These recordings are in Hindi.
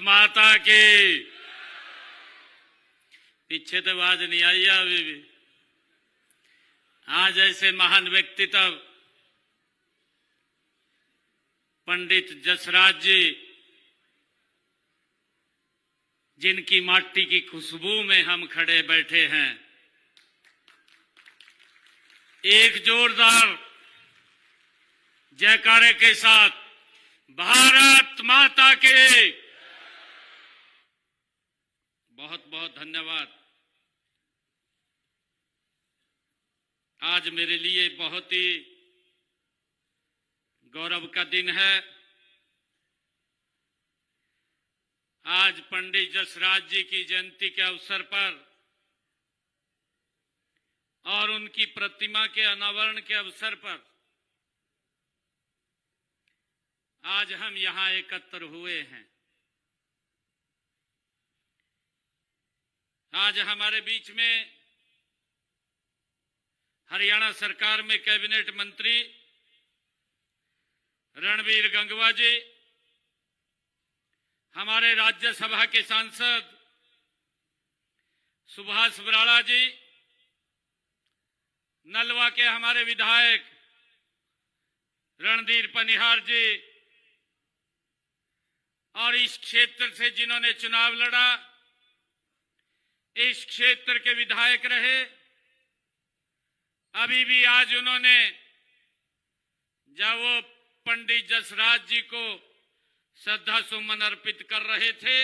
माता की। पीछे तो आवाज नहीं आई है अभी भी। आज ऐसे महान व्यक्तित्व पंडित जसराज जी, जिनकी माटी की खुशबू में हम खड़े बैठे हैं, एक जोरदार जयकारे के साथ भारत माता के बहुत बहुत धन्यवाद। आज मेरे लिए बहुत ही गौरव का दिन है। आज पंडित जसराज जी की जयंती के अवसर पर और उनकी प्रतिमा के अनावरण के अवसर पर आज हम यहां एकत्र हुए हैं। आज हमारे बीच में हरियाणा सरकार में कैबिनेट मंत्री रणबीर गंगवा जी, हमारे राज्यसभा के सांसद सुभाष बराड़ा जी, नलवा के हमारे विधायक रणधीर पनिहार जी, और इस क्षेत्र से जिन्होंने चुनाव लड़ा, इस क्षेत्र के विधायक रहे, अभी भी आज उन्होंने जब वो पंडित जसराज जी को श्रद्धा सुमन अर्पित कर रहे थे,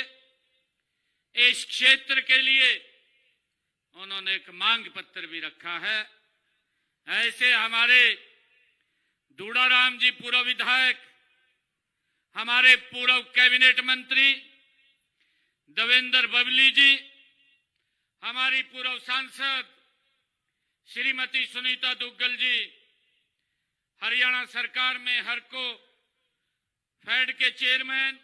इस क्षेत्र के लिए उन्होंने एक मांग पत्र भी रखा है। ऐसे हमारे दूड़ाराम जी पूर्व विधायक, हमारे पूर्व कैबिनेट मंत्री देवेंद्र बबली जी, हमारी पूर्व सांसद श्रीमती सुनीता दुग्गल जी, हरियाणा सरकार में हरको फेड के चेयरमैन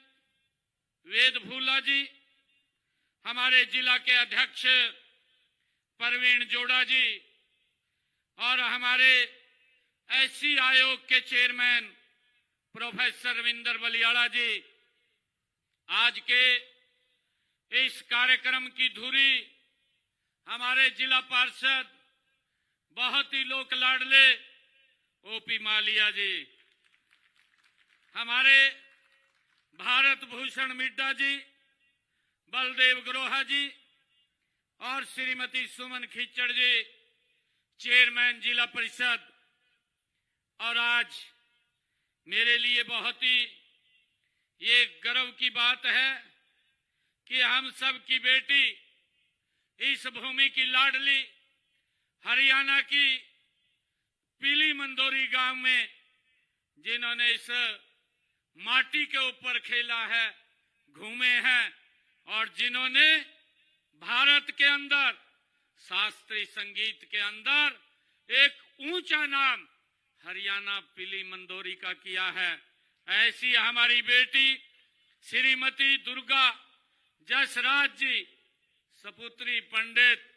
वेद भूला जी, हमारे जिला के अध्यक्ष परवीन जोड़ा जी, और हमारे एससी आयोग के चेयरमैन प्रोफेसर रविंदर बलियाड़ा जी, आज के इस कार्यक्रम की धुरी हमारे जिला पार्षद बहुत ही लोक लाडले ओपी मालिया जी, हमारे भारत भूषण मिड्डा जी, बलदेव ग्रोहा जी, और श्रीमती सुमन खिचड़ जी, चेयरमैन जिला परिषद। और आज मेरे लिए बहुत ही ये गर्व की बात है कि हम सब की बेटी, इस भूमि की लाडली, हरियाणा की पीली मंदोरी गांव में जिन्होंने इस माटी के ऊपर खेला है, घूमे हैं, और जिन्होंने भारत के अंदर शास्त्रीय संगीत के अंदर एक ऊंचा नाम हरियाणा पीली मंदोरी का किया है, ऐसी हमारी बेटी श्रीमती दुर्गा जसराज जी, सपुत्री पंडित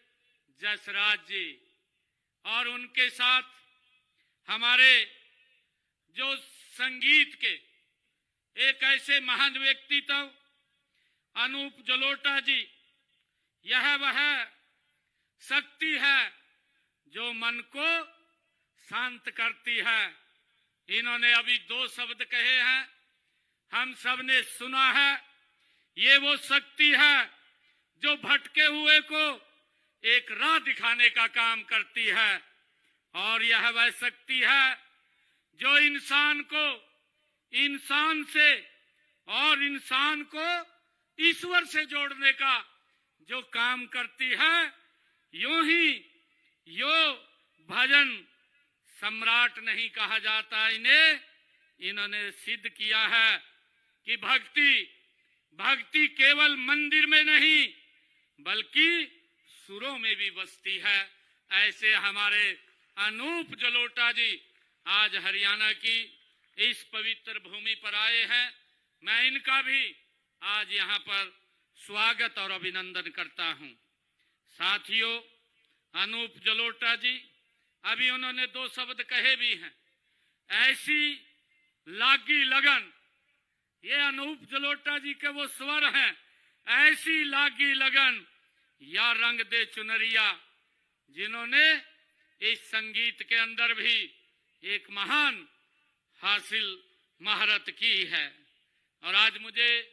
जसराज जी, और उनके साथ हमारे जो संगीत के एक ऐसे महान व्यक्तित्व अनूप जलोटा जी, यह वह शक्ति है जो मन को शांत करती है। इन्होंने अभी दो शब्द कहे हैं, हम सब ने सुना है। ये वो शक्ति है जो भटके हुए को एक राह दिखाने का काम करती है, और यह वह शक्ति है जो इंसान को इंसान से और इंसान को ईश्वर से जोड़ने का जो काम करती है। यूं ही यो भजन सम्राट नहीं कहा जाता इन्हें, इन्होंने सिद्ध किया है कि भक्ति केवल मंदिर में नहीं बल्कि सुरों में भी बसती है। ऐसे हमारे अनूप जलोटा जी आज हरियाणा की इस पवित्र भूमि पर आए हैं। मैं इनका भी आज यहाँ पर स्वागत और अभिनंदन करता हूँ। साथियों, अनूप जलोटा जी, अभी उन्होंने दो शब्द कहे भी हैं। ऐसी लागी लगन ये अनूप जलोटा जी के वो स्वर हैं, ऐसी लागी लगन या रंग दे चुनरिया, जिन्होंने इस संगीत के अंदर भी एक महान हासिल महारत की है। और आज मुझे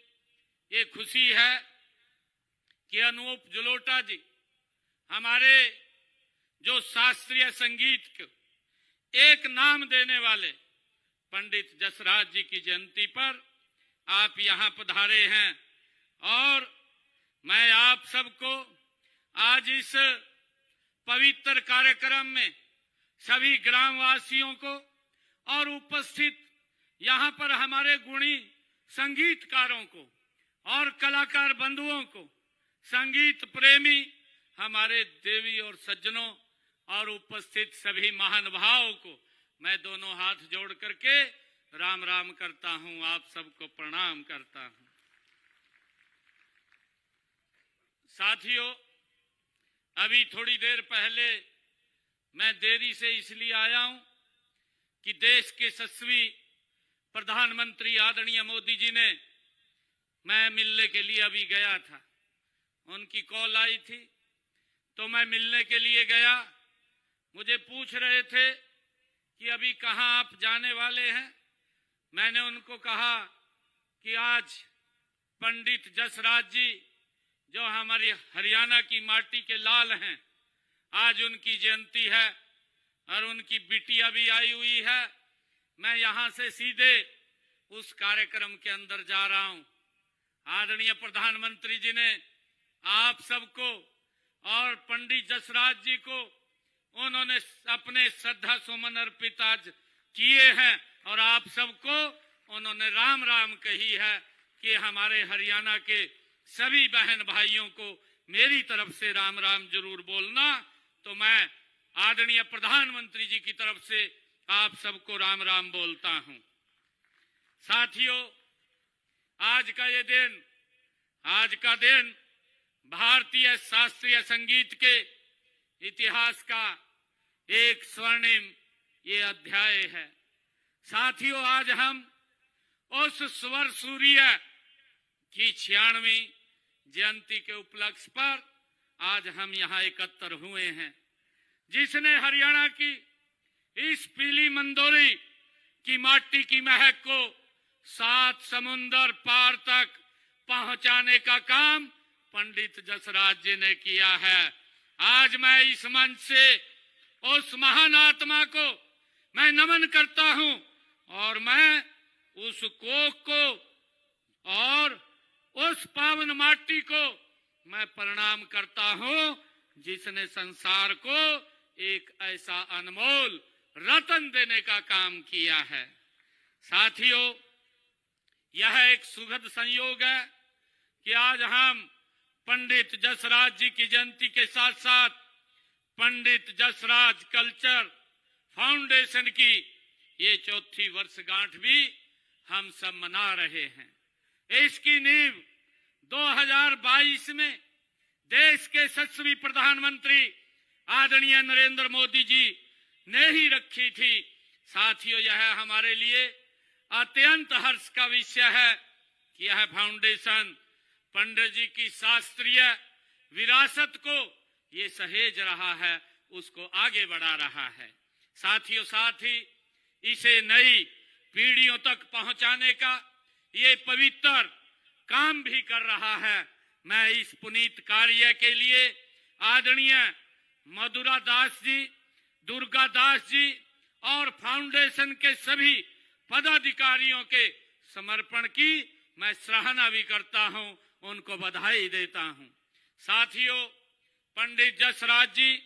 ये खुशी है कि अनूप जलोटा जी हमारे जो शास्त्रीय संगीत को एक नाम देने वाले पंडित जसराज जी की जयंती पर आप यहाँ पधारे हैं। और मैं आप सबको आज इस पवित्र कार्यक्रम में सभी ग्रामवासियों को और उपस्थित यहाँ पर हमारे गुणी संगीतकारों को और कलाकार बंधुओं को, संगीत प्रेमी हमारे देवी और सज्जनों और उपस्थित सभी महानुभावों को मैं दोनों हाथ जोड़ करके राम राम करता हूं, आप सबको प्रणाम करता हूं। साथियों, अभी थोड़ी देर पहले मैं देरी से इसलिए आया हूं कि देश के यशस्वी प्रधानमंत्री आदरणीय मोदी जी ने, मैं मिलने के लिए अभी गया था, उनकी कॉल आई थी तो मैं मिलने के लिए गया। मुझे पूछ रहे थे कि अभी कहाँ आप जाने वाले हैं। मैंने उनको कहा कि आज पंडित जसराज जी जो हमारी हरियाणा की माटी के लाल हैं, आज उनकी जयंती है और उनकी बिटिया भी आई हुई है। मैं यहाँ से सीधे उस कार्यक्रम के अंदर जा रहा हूँ। आदरणीय प्रधानमंत्री जी ने आप सबको और पंडित जसराज जी को उन्होंने अपने श्रद्धा सुमन अर्पित आज किए हैं और आप सबको उन्होंने राम राम कही है कि हमारे हरियाणा के सभी बहन भाइयों को मेरी तरफ से राम राम जरूर बोलना। तो मैं आदरणीय प्रधानमंत्री जी की तरफ से आप सबको राम राम बोलता हूं। साथियों, आज का दिन भारतीय शास्त्रीय संगीत के इतिहास का एक स्वर्णिम ये अध्याय है। साथियों, आज हम उस स्वर सूर्य की 96वीं जयंती के उपलक्ष्य पर आज हम यहाँ एकत्र हुए हैं, जिसने हरियाणा की इस पीली मंदोरी की माटी की महक को 7 समुंदर पार तक पहुंचाने का काम पंडित जसराज जी ने किया है। आज मैं इस मंच से उस महान आत्मा को मैं नमन करता हूं और मैं उस कोख को और उस पावन माटी को मैं प्रणाम करता हूं, जिसने संसार को एक ऐसा अनमोल रतन देने का काम किया है। साथियों, यह एक सुखद संयोग है कि आज हम पंडित जसराज जी की जयंती के साथ साथ पंडित जसराज कल्चर फाउंडेशन की ये 4थी वर्षगांठ भी हम सब मना रहे हैं। इसकी नींव 2022 में देश के यशस्वी प्रधानमंत्री आदरणीय नरेंद्र मोदी जी ने ही रखी थी। साथियों, यह हमारे लिए अत्यंत हर्ष का विषय है कि यह फाउंडेशन पंडित जी की शास्त्रीय विरासत को ये सहेज रहा है, उसको आगे बढ़ा रहा है। साथियों, साथ ही इसे नई पीढ़ियों तक पहुंचाने का ये पवित्र काम भी कर रहा है। मैं इस पुनीत कार्य के लिए आदरणीय मधुरा दास जी, दुर्गा दास जी और फाउंडेशन के सभी पदाधिकारियों के समर्पण की मैं सराहना भी करता हूं, उनको बधाई देता हूं। साथियों, पंडित जसराज जी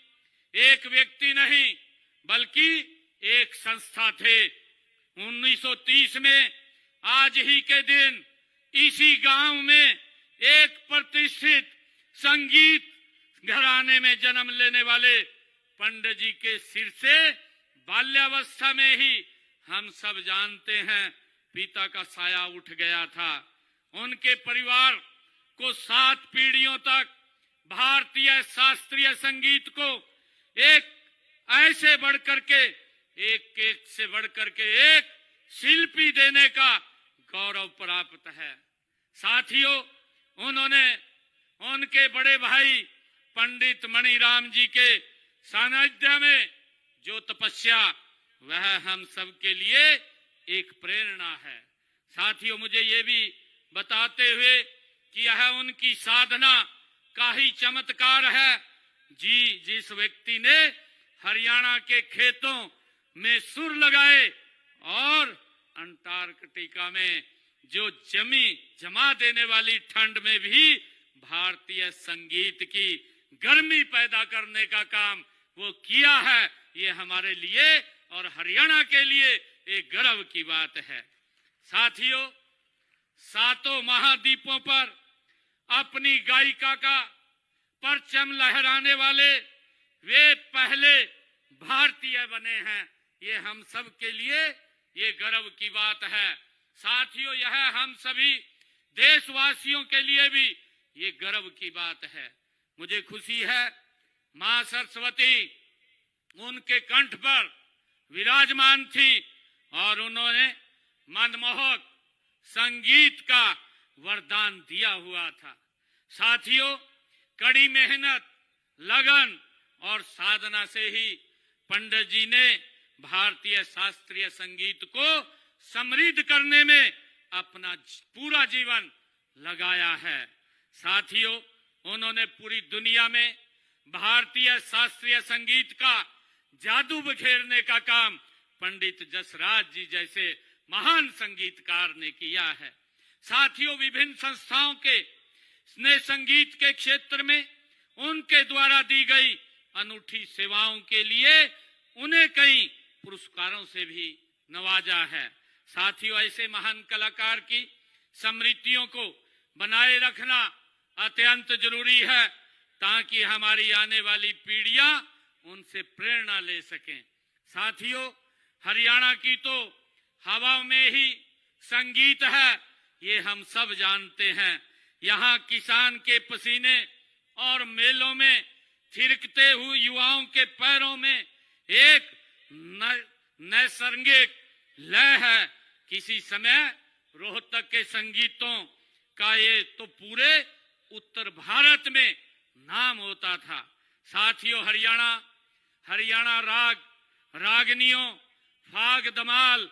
एक व्यक्ति नहीं बल्कि एक संस्था थे। 1930 में आज ही के दिन इसी गांव में एक प्रतिष्ठित संगीत घराने में जन्म लेने वाले पंडित जी के सिर से बाल्यावस्था में ही हम सब जानते हैं पिता का साया उठ गया था। उनके परिवार को 7 पीढ़ियों तक भारतीय शास्त्रीय संगीत को एक ऐसे बढ़कर के एक से बढ़कर के एक शिल्पी देने का गौरव प्राप्त है। साथियों, उन्होंने उनके बड़े भाई पंडित मणिराम जी के सानिध्य में जो तपस्या, वह हम सब के लिए एक प्रेरणा है। साथियों, मुझे ये भी बताते हुए कि यह उनकी साधना का ही चमत्कार है जी, जिस व्यक्ति ने हरियाणा के खेतों में सुर लगाए और अंटार्कटिका में जो जमा देने वाली ठंड में भी भारतीय संगीत की गर्मी पैदा करने का काम वो किया है, ये हमारे लिए और हरियाणा के लिए एक गर्व की बात है। साथियों, सातों महाद्वीपों पर अपनी गायिका का परचम लहराने वाले वे पहले भारतीय बने हैं, ये हम सब के लिए ये गर्व की बात है। साथियों, यह हम सभी देशवासियों के लिए भी ये गर्व की बात है। मुझे खुशी है, मां सरस्वती उनके कंठ पर विराजमान थी और उन्होंने मनमोहक संगीत का वरदान दिया हुआ था। साथियों, कड़ी मेहनत, लगन और साधना से ही पंडित जी ने भारतीय शास्त्रीय संगीत को समृद्ध करने में अपना पूरा जीवन लगाया है। साथियों, उन्होंने पूरी दुनिया में भारतीय शास्त्रीय संगीत का जादू बिखेरने का काम पंडित जसराज जी जैसे महान संगीतकार ने किया है। साथियों, विभिन्न संस्थाओं के ने संगीत के क्षेत्र में उनके द्वारा दी गई अनूठी सेवाओं के लिए उन्हें कई पुरस्कारों से भी नवाजा है। साथियों, ऐसे महान कलाकार की स्मृतियों को बनाए रखना अत्यंत जरूरी है ताकि हमारी आने वाली पीढ़ियां उनसे प्रेरणा ले सकें। साथियों, हरियाणा की तो हवा में ही संगीत है, ये हम सब जानते हैं। यहाँ किसान के पसीने और मेलों में थिरकते हुए युवाओं के पैरों में एक नैसर्गिक लय है। किसी समय रोहतक के संगीतों का ये तो पूरे उत्तर भारत में नाम होता था। साथियों, हरियाणा राग, रागनियों, फाग दमाल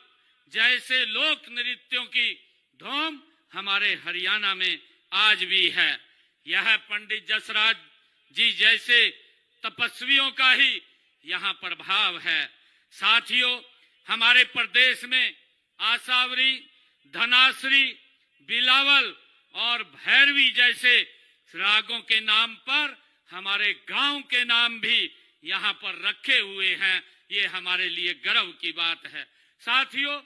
जैसे लोक नृत्यों की धूम हमारे हरियाणा में आज भी है। यह पंडित जसराज जी जैसे तपस्वियों का ही यहाँ प्रभाव है। साथियों, हमारे प्रदेश में आसावरी, धनासरी, बिलावल और भैरवी जैसे रागों के नाम पर हमारे गांव के नाम भी यहाँ पर रखे हुए हैं, ये हमारे लिए गर्व की बात है। साथियों,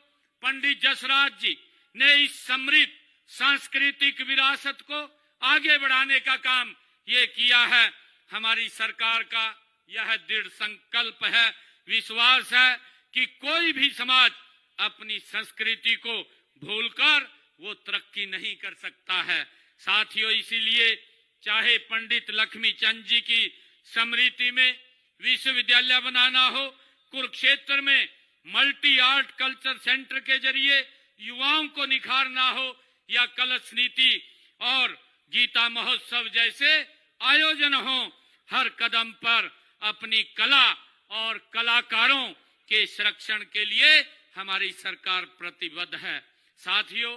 पंडित जसराज जी ने इस समृद्ध सांस्कृतिक विरासत को आगे बढ़ाने का काम ये किया है। हमारी सरकार का यह दृढ़ संकल्प है, विश्वास है कि कोई भी समाज अपनी संस्कृति को भूलकर वो तरक्की नहीं कर सकता है। साथियों, इसीलिए चाहे पंडित लक्ष्मी चंद जी की स्मृति में विश्वविद्यालय बनाना हो, कुरुक्षेत्र में मल्टी आर्ट कल्चर सेंटर के जरिए युवाओं को निखारना हो, या कलश नीति और गीता महोत्सव जैसे आयोजन हो, हर कदम पर अपनी कला और कलाकारों के संरक्षण के लिए हमारी सरकार प्रतिबद्ध है। साथियों,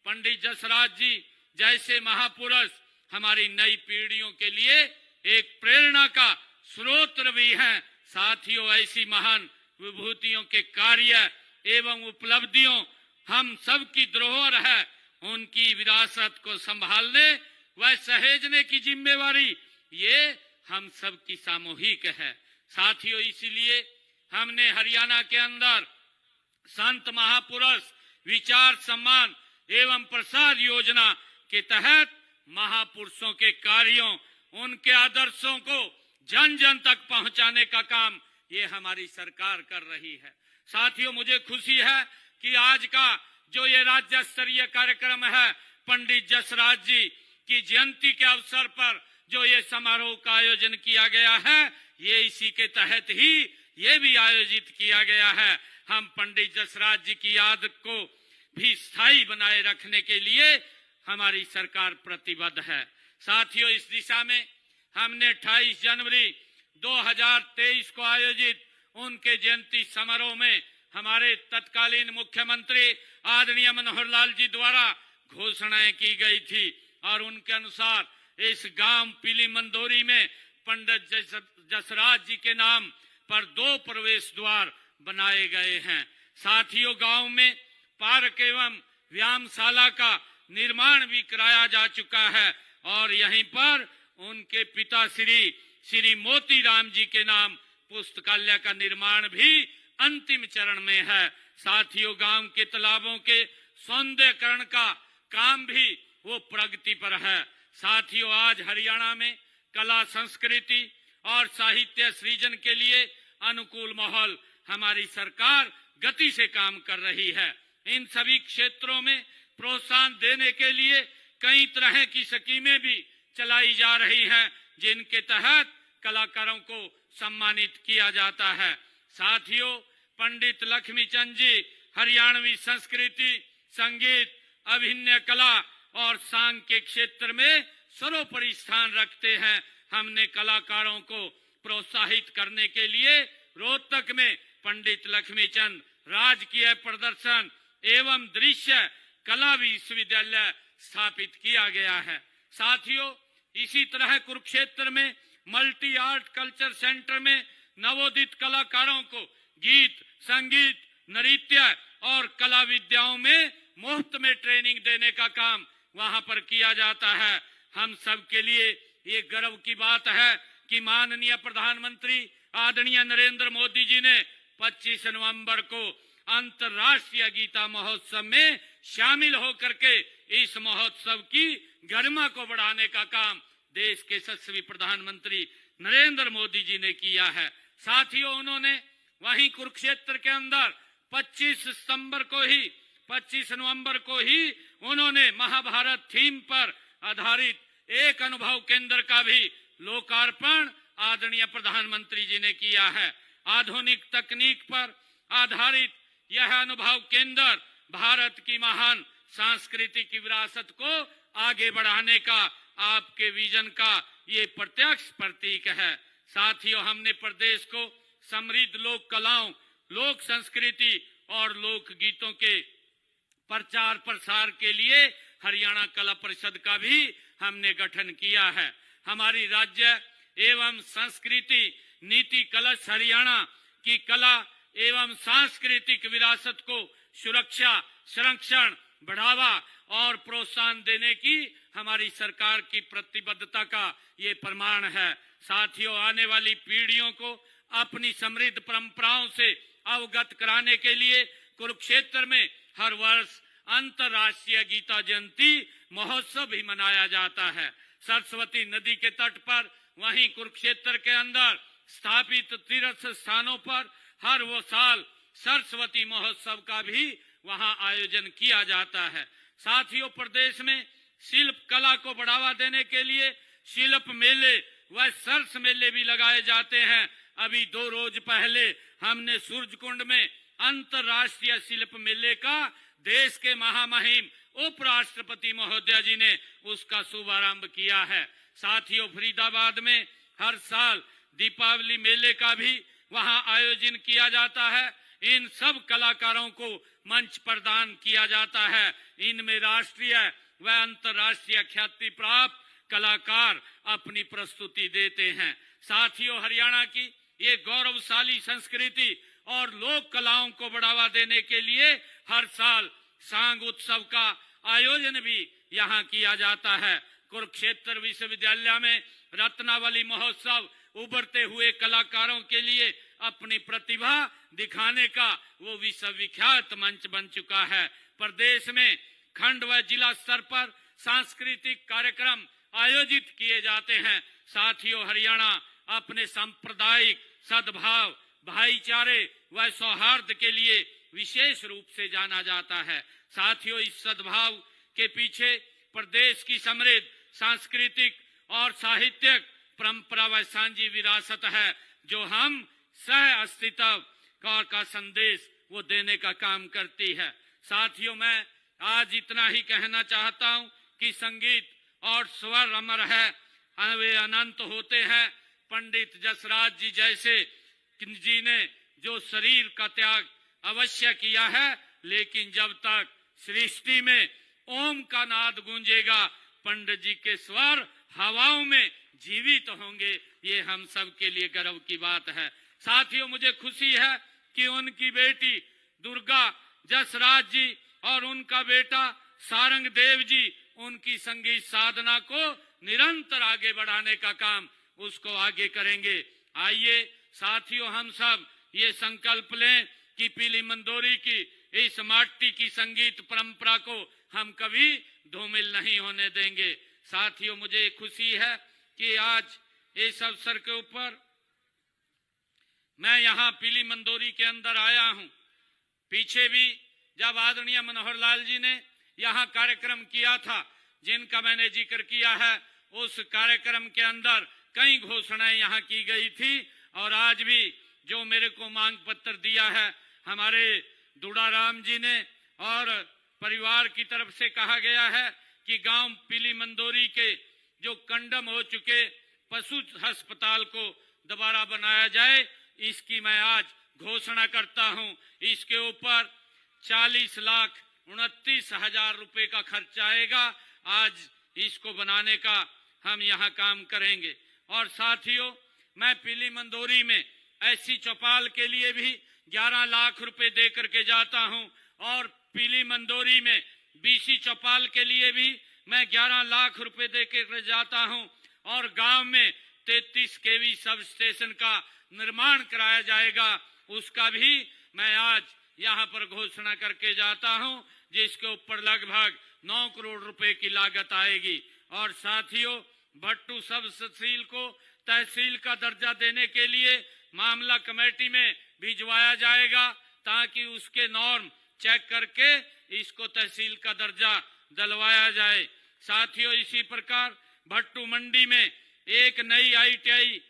पंडित जसराज जी जैसे महापुरुष हमारी नई पीढ़ियों के लिए एक प्रेरणा का स्रोत भी हैं। साथियों, ऐसी महान विभूतियों के कार्य एवं उपलब्धियों हम सब की धरोहर है। उनकी विरासत को संभालने व सहेजने की जिम्मेवारी ये हम सब की सामूहिक है। साथियों, इसीलिए हमने हरियाणा के अंदर संत महापुरुष विचार सम्मान एवं प्रसार योजना के तहत महापुरुषों के कार्यों, उनके आदर्शों को जन जन तक पहुंचाने का काम ये हमारी सरकार कर रही है। साथियों, मुझे खुशी है कि आज का जो ये राज्य स्तरीय कार्यक्रम है, पंडित जसराज जी की जयंती के अवसर पर जो ये समारोह का आयोजन किया गया है, ये इसी के तहत ही ये भी आयोजित किया गया है। हम पंडित जसराज जी की याद को भी स्थायी बनाए रखने के लिए हमारी सरकार प्रतिबद्ध है। साथियों, इस दिशा में हमने 28 जनवरी 2023 को आयोजित उनके जयंती समारोह में हमारे तत्कालीन मुख्यमंत्री आदरणीय मनोहर लाल जी द्वारा घोषणाएं की गई थी और उनके अनुसार इस गांव पीली मंदोरी में पंडित जसराज जी के नाम पर 2 प्रवेश द्वार बनाए गए हैं। साथियों, गांव में पार्क एवं व्यायामशाला का निर्माण भी कराया जा चुका है और यहीं पर उनके पिता श्री मोतीराम जी के नाम पुस्तकालय का निर्माण भी अंतिम चरण में है। साथियों, गांव के तालाबों के सौंदर्यीकरण का काम भी वो प्रगति पर है। साथियों, आज हरियाणा में कला, संस्कृति और साहित्य सृजन के लिए अनुकूल माहौल हमारी सरकार गति से काम कर रही है। इन सभी क्षेत्रों में प्रोत्साहन देने के लिए कई तरह की स्कीमें भी चलाई जा रही हैं, जिनके तहत कलाकारों को सम्मानित किया जाता है। साथियों, पंडित लक्ष्मीचंद जी हरियाणवी संस्कृति, संगीत, अभिनय कला और सांग के क्षेत्र में सर्वोपरि स्थान रखते हैं। हमने कलाकारों को प्रोत्साहित करने के लिए रोहतक में पंडित लक्ष्मीचंद राजकीय प्रदर्शन एवं दृश्य कला विश्वविद्यालय स्थापित किया गया है। साथियों, इसी तरह कुरुक्षेत्र में मल्टी आर्ट कल्चर सेंटर में नवोदित कलाकारों को गीत, संगीत, नृत्य और कला विद्याओं में मुफ्त में ट्रेनिंग देने का काम वहां पर किया जाता है। हम सब के लिए ये गर्व की बात है कि माननीय प्रधानमंत्री आदरणीय नरेंद्र मोदी जी ने 25 नवंबर को अंतर्राष्ट्रीय गीता महोत्सव में शामिल होकर के इस महोत्सव की गरिमा को बढ़ाने का काम देश के यशस्वी प्रधानमंत्री नरेंद्र मोदी जी ने किया है। साथियों, उन्होंने वहीं कुरुक्षेत्र के अंदर 25 नवंबर को ही उन्होंने महाभारत थीम पर आधारित एक अनुभव केंद्र का भी लोकार्पण आदरणीय प्रधानमंत्री जी ने किया है। आधुनिक तकनीक पर आधारित यह अनुभव केंद्र भारत की महान सांस्कृतिक विरासत को आगे बढ़ाने का आपके विजन का ये प्रत्यक्ष प्रतीक है। साथियों, हमने प्रदेश को समृद्ध लोक कलाओं, लोक संस्कृति और लोक गीतों के प्रचार प्रसार के लिए हरियाणा कला परिषद का भी हमने गठन किया है। हमारी राज्य एवं संस्कृति नीति कलश हरियाणा की कला एवं सांस्कृतिक विरासत को सुरक्षा, संरक्षण, बढ़ावा और प्रोत्साहन देने की हमारी सरकार की प्रतिबद्धता का ये प्रमाण है। साथियों, आने वाली पीढ़ियों को अपनी समृद्ध परंपराओं से अवगत कराने के लिए कुरुक्षेत्र में हर वर्ष अंतर्राष्ट्रीय गीता जयंती महोत्सव भी मनाया जाता है। सरस्वती नदी के तट पर, वहीं कुरुक्षेत्र के अंदर स्थापित तीर्थ स्थानों पर हर वो साल सरस्वती महोत्सव का भी वहां आयोजन किया जाता है। साथियों, प्रदेश में शिल्प कला को बढ़ावा देने के लिए शिल्प मेले व सरस मेले भी लगाए जाते हैं। अभी 2 रोज पहले हमने सूरजकुंड में अंतर्राष्ट्रीय शिल्प मेले का देश के महामहिम उपराष्ट्रपति महोदय जी ने उसका शुभारंभ किया है। साथियों, फरीदाबाद में हर साल दीपावली मेले का भी वहां आयोजन किया जाता है। इन सब कलाकारों को मंच प्रदान किया जाता है। इनमें राष्ट्रीय व अंतर्राष्ट्रीय ख्याति प्राप्त कलाकार अपनी प्रस्तुति देते हैं। साथियों, हरियाणा की ये गौरवशाली संस्कृति और लोक कलाओं को बढ़ावा देने के लिए हर साल सांग उत्सव का आयोजन भी यहाँ किया जाता है। कुरुक्षेत्र विश्वविद्यालय में रत्नावली महोत्सव उभरते हुए कलाकारों के लिए अपनी प्रतिभा दिखाने का वो विश्वविख्यात मंच बन चुका है। प्रदेश में खंड व जिला स्तर पर सांस्कृतिक कार्यक्रम आयोजित किए जाते हैं। साथियों, हरियाणा अपने सांप्रदायिक सद्भाव, भाईचारे व सौहार्द के लिए विशेष रूप से जाना जाता है। साथियों, इस सद्भाव के पीछे प्रदेश की समृद्ध सांस्कृतिक और साहित्यिक परंपरा व साझी विरासत है, जो हम सह अस्तित्व का संदेश वो देने का काम करती है। साथियों, मैं आज इतना ही कहना चाहता हूं कि संगीत और स्वर अमर है, वे अनंत होते हैं। पंडित जसराज जी जैसे जी ने जो शरीर का त्याग अवश्य किया है, लेकिन जब तक सृष्टि में ओम का नाद गूंजेगा, पंडित जी के स्वर हवाओं में जीवित होंगे। ये हम सब के लिए गर्व की बात है। साथियों, मुझे खुशी है कि उनकी बेटी दुर्गा जसराज जी और उनका बेटा सारंग देव जी उनकी संगीत साधना को निरंतर आगे बढ़ाने का काम उसको आगे करेंगे। आइए साथियों, हम सब ये संकल्प लें कि पीली मंदोरी की इस माटी की संगीत परंपरा को हम कभी धूमिल नहीं होने देंगे। साथियों, मुझे खुशी है कि आज इस अवसर के ऊपर मैं यहाँ पीली मंदोरी के अंदर आया हूँ। पीछे भी जब आदरणीय मनोहर लाल जी ने यहाँ कार्यक्रम किया था, जिनका मैंने जिक्र किया है, उस कार्यक्रम के अंदर कई घोषणाएं यहाँ की गई थी। और आज भी जो मेरे को मांग पत्र दिया है हमारे दुड़ाराम जी ने, और परिवार की तरफ से कहा गया है कि गांव पीली मंदोरी के जो कंडम हो चुके पशु अस्पताल को दोबारा बनाया जाए, इसकी मैं आज घोषणा करता हूं। इसके ऊपर 40,29,000 रुपए का खर्च आएगा। आज इसको बनाने का हम यहाँ काम करेंगे। और साथियों, मैं पीली मंदोरी में ऐसी चौपाल के लिए भी 11 लाख रुपए दे करके जाता हूं, और पीली मंदोरी में बीसी चौपाल के लिए भी मैं 11 लाख रुपए दे कर जाता हूं, और गांव में 33 केवी सब स्टेशन का निर्माण कराया जाएगा, उसका भी मैं आज यहाँ पर घोषणा करके जाता हूं, जिसके ऊपर लगभग 9 करोड़ रुपए की लागत आएगी। और साथियों, भट्टू सब तहसील को तहसील का दर्जा देने के लिए मामला कमेटी में भिजवाया जाएगा, ताकि उसके नॉर्म चेक करके इसको तहसील का दर्जा दिलवाया जाए। साथियों, इसी प्रकार भट्टू मंडी में एक नई ITI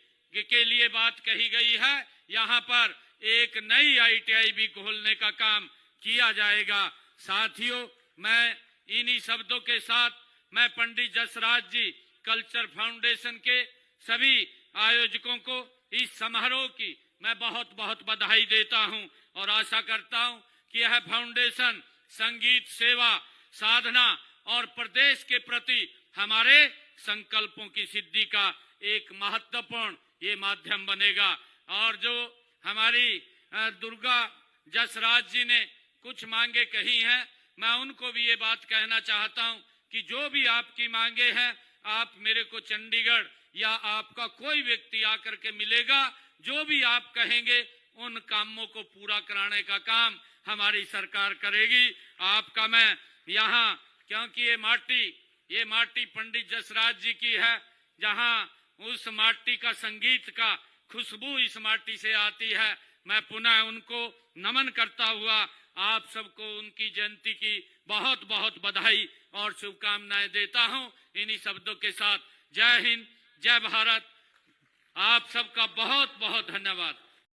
के लिए बात कही गई है, यहाँ पर एक नई ITI भी खोलने का काम किया जाएगा। साथियों, मैं इन्हीं शब्दों के साथ मैं पंडित जसराज जी कल्चर फाउंडेशन के सभी आयोजकों को इस समारोह की मैं बहुत बहुत बधाई देता हूं, और आशा करता हूं कि यह फाउंडेशन संगीत सेवा साधना और प्रदेश के प्रति हमारे संकल्पों की सिद्धि का एक महत्वपूर्ण ये माध्यम बनेगा। और जो हमारी दुर्गा जसराज जी ने कुछ मांगे कही हैं, मैं उनको भी ये बात कहना चाहता हूं कि जो भी आपकी मांगे हैं, आप मेरे को चंडीगढ़ या आपका कोई व्यक्ति आकर के मिलेगा, जो भी आप कहेंगे उन कामों को पूरा कराने का काम हमारी सरकार करेगी। आपका मैं यहाँ, क्योंकि ये माटी पंडित जसराज जी की है, जहाँ उस माटी का संगीत का खुशबू इस माटी से आती है, मैं पुनः उनको नमन करता हुआ आप सबको उनकी जयंती की बहुत बहुत बधाई और शुभकामनाएं देता हूं। इन्हीं शब्दों के साथ जय हिंद, जय भारत। आप सबका बहुत बहुत धन्यवाद।